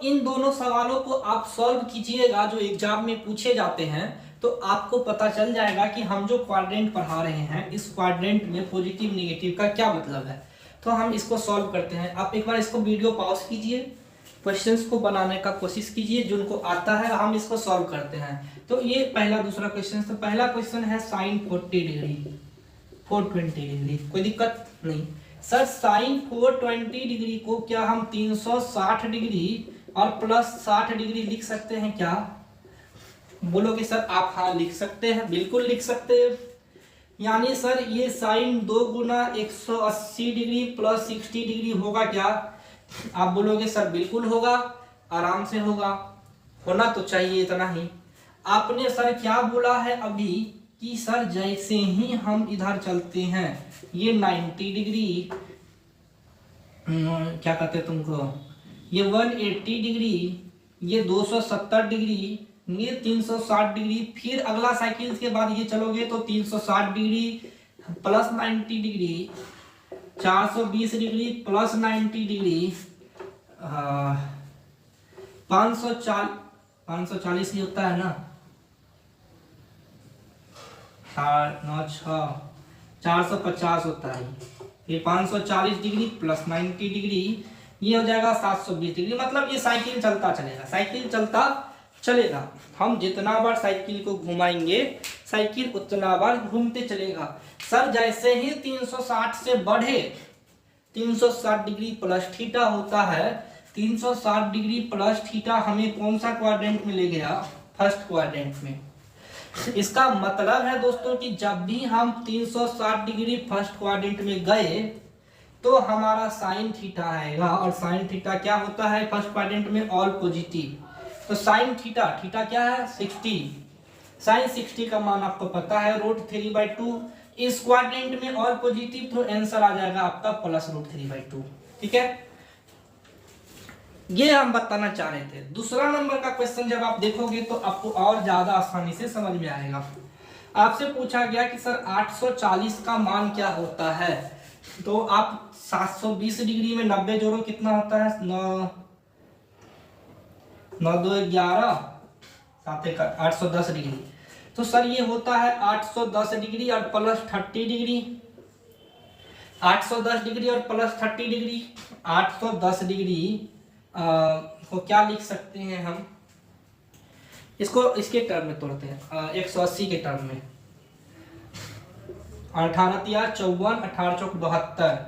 इन दोनों सवालों को आप सॉल्व कीजिएगा जो एग्जाम में पूछे जाते हैं, तो आपको पता चल जाएगा कि हम जो क्वाड्रेंट पढ़ा रहे हैं इस क्वाड्रेंट में पॉजिटिव नेगेटिव का क्या मतलब है। तो हम इसको सॉल्व करते हैं। आप एक बार इसको वीडियो पॉज कीजिए, क्वेश्चंस को बनाने का कोशिश कीजिए, जिनको आता है हम इसको सॉल्व करते हैं। तो ये पहला दूसरा क्वेश्चन। तो पहला क्वेश्चन है साइन 40 डिग्री 420 डिग्री, कोई दिक्कत नहीं। सर साइन 420 डिग्री को क्या हम 360 डिग्री और प्लस 60 डिग्री लिख सकते हैं क्या? बोलोगे सर आप हाँ लिख सकते हैं, बिल्कुल लिख सकते हैं। यानी सर ये साइन 2 गुना 180 डिग्री प्लस 60 डिग्री होगा क्या? आप बोलोगे सर बिल्कुल होगा, आराम से होगा, होना तो चाहिए इतना ही। आपने सर क्या बोला है अभी कि सर जैसे ही हम इधर चलते हैं ये 90 डिग्री क्या कहते हैं तुमको, ये 180 डिग्री, ये 270 डिग्री, ये 360 डिग्री, फिर अगला साइकिल के बाद ये चलोगे तो 360 degree plus 90 degree, 420 degree plus 90 degree, 540 ही होता है ना, 450 होता है। फिर 540 डिग्री प्लस 90 डिग्री, ये हो जाएगा 720 डिग्री। मतलब ये साइकिल चलता चलेगा, साइकिल चलता चलेगा। हम जितना बार साइकिल को घुमाएंगे साइकिल उतना बार घूमते चलेगा। सर जैसे ही 360 से बढ़े, 360 डिग्री प्लस थीटा होता है, 360 डिग्री प्लस थीटा हमें कौन सा क्वाड्रेंट में ले गया? फर्स्ट क्वाड्रेंट में। इसका मतलब है दोस्तों कि जब भी हम 360 डिग्री फर्स्ट क्वाड्रेंट में गए तो हमारा साइन थीटा आएगा, और साइन थीटा क्या होता है फर्स्ट क्वाड्रेंट में? All positive. तो साइन थीटा, थीटा क्या है? 60। साइन 60 का मान आपको पता है √3/2। इस क्वाड्रेंट में ऑल पॉजिटिव, तो आंसर आ जाएगा आपका प्लस √3/2। ठीक है, ये हम बताना चाह रहे थे। दूसरा नंबर का क्वेश्चन जब आप देखोगे तो आपको और ज्यादा आसानी से समझ में आएगा। आपसे पूछा गया कि सर 840 का मान क्या होता है? तो आप 720 डिग्री में 90 जोड़ो, कितना होता है? 9 2 11 7 810 डिग्री। तो सर ये होता है 810 डिग्री और प्लस 30 डिग्री। 810 डिग्री और प्लस 30 डिग्री, 810 डिग्री को क्या लिख सकते हैं हम? इसको इसके टर्म में तोड़ते हैं, 180 के टर्म में। 18 × 54 18 × 72,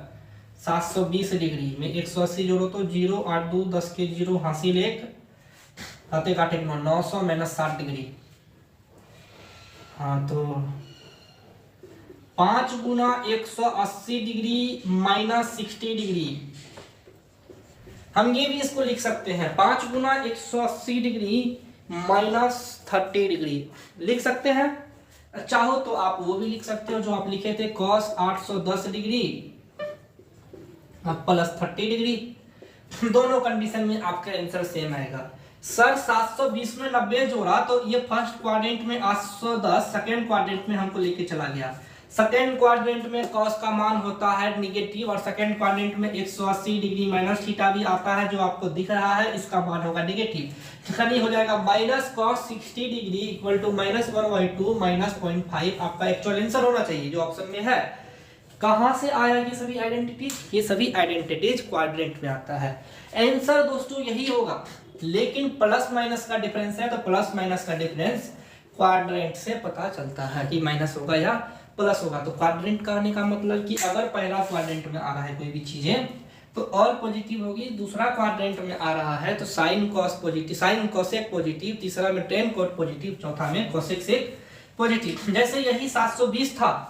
720 डिग्री में 180 जोड़ो तो 0 8 2 10 के 0 हासिल 1 हाथे काटे 900 माइनस 60 डिग्री। हाँ तो 5 गुना 180 डिग्री माइनस 60 डिग्री। हम ये भी इसको लिख सकते हैं 5 गुना 180 डिग्री माइनस 30 डिग्री लिख सकते हैं। चाहो तो आप वो भी लिख सकते हो जो आप लिखे थे cos 810 डिग्री प्लस 30 डिग्री। दोनों कंडीशन में आपका आंसर सेम आएगा। सर 720 में 90 जोड़ा तो ये फर्स्ट क्वाड्रेंट में 810, सेकेंड क्वाड्रेंट में हमको लेके चला गया। सेकेंड क्वाड्रेंट में cos का मान होता है निगेटिव, और सेकेंड क्वाड्रेंट में 180 डिग्री माइनस थीटा भी आता है जो आपको दिख रहा है, इसका मान होगा निगेटिव। तो हो जाएगा minus cos 60 degree equal to -1/2 minus 0.5 आपका एक्चुअल आंसर होना चाहिए जो ऑप्शन में है। कहां से आया ये सभी आइडेंटिटीज? ये सभी आइडेंटिटीज क्वाड्रेंट में आता है। आंसर दोस्तों यही होगा, लेकिन प्लस माइनस का डिफरेंस है तो प्लस माइनस का डिफरेंस क्वाड्रेंट से पता चलता है कि माइनस होगा या प्लस होगा। तो क्वाड्रेंट का आने का मतलब कि अगर पहला क्वाड्रेंट में आ रहा है कोई भी चीजें तो ऑल पॉजिटिव होगी, दूसरा क्वाड्रेंट में आ रहा है तो sine cos positive, sine cosec positive, तीसरा में टेन कोट पॉजिटिव, चौथा में कोसेक सेक पॉजिटिव। जैसे यही 720 था,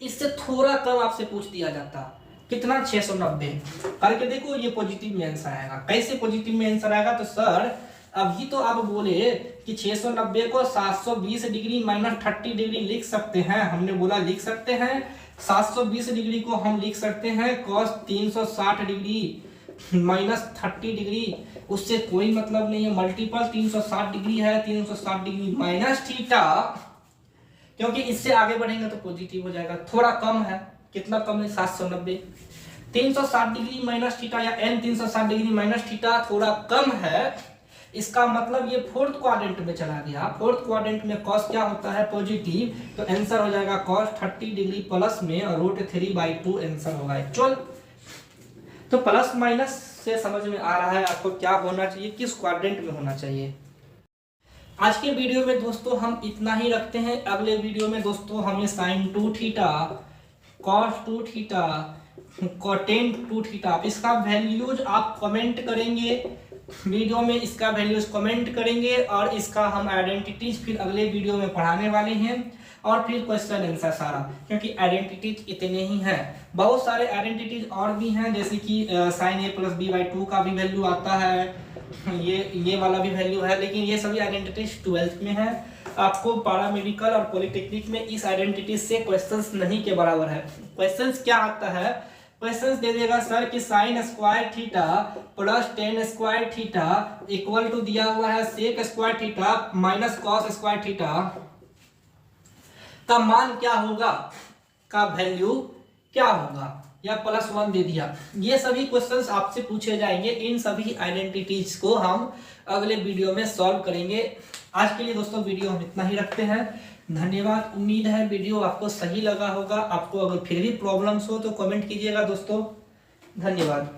इससे थोड़ा कम आपसे पूछ दिया जाता, कितना 690 करके देखो, ये पॉजिटिव में आंसर आएगा। कैसे पॉजिटिव में आंसर आएगा? तो सर अभी तो आप बोले कि 690 को 720 डिग्री माइनस 30 डिग्री लिख सकते हैं, हमने बोला लिख सकते हैं। 720 डिग्री को हम लिख सकते हैं cos 360 डिग्री माइनस 30 डिग्री, उससे कोई मतलब नहीं है। मल्टीपल 360 डिग्री है, 360 डिग्री माइनस थीटा, क्योंकि इससे आगे बढ़ेंगे तो पॉजिटिव हो जाएगा। थोड़ा कम है, कितना कम है? 790। 360 डिग्री माइनस थीटा या n 360 डिग्री माइनस थीटा थोड़ा कम है, इसका मतलब ये फोर्थ क्वाड्रेंट में चला गया। फोर्थ क्वाड्रेंट में कॉस क्या होता है, पॉजिटिव, तो आंसर हो जाएगा कॉस 30 डिग्री प्लस में और √3/2 आंसर होगा एक्चुअल। तो प्लस माइनस से समझ में आ रहा है आपको क्या होना चाहिए, किस क्वाड्रेंट में होना चाहिए। आज के वीडियो में दोस्तों हम इतना ही रखते हैं। अगले वीडियो में दोस्तों हमें sin 2 theta, cos 2 theta, cotn 2 theta, इसका वैल्यूज आप कमेंट करेंगे वीडियो में, इसका वैल्यूज कमेंट करेंगे और इसका हम आइडेंटिटीज फिर अगले वीडियो में पढ़ाने वाले हैं और फिर क्वेश्चन आंसर सारा, क्योंकि आइडेंटिटीज इतने ही हैं। बहुत सारे आइडेंटिटीज और भी हैं, जैसे कि sin a + b/2 का भी वैल्यू आता है, ये वाला भी वैल्यू है, लेकिन ये सभी आइडेंटिटीज 12th में है। आपको पैरामेडिकल और पॉलिटेक्निक में इस आइडेंटिटीज से क्वेश्चंस नहीं के बराबर है। क्वेश्चंस क्या आता है, क्वेश्चंस दे देगा सर कि sin square theta plus tan square theta equal to दिया हुआ है sec square theta minus cos square theta का मान क्या होगा, का वैल्यू क्या होगा, या +1 दे दिया। ये सभी क्वेश्चंस आपसे पूछे जाएंगे। इन सभी आइडेंटिटीज को हम अगले वीडियो में सॉल्व करेंगे। आज के लिए दोस्तों वीडियो हम इतना ही रखते हैं। धन्यवाद। उम्मीद है वीडियो आपको सही लगा होगा। आपको अगर फिर भी प्रॉब्लम्स हो तो कमेंट कीजिएगा दोस्तों। धन्यवाद।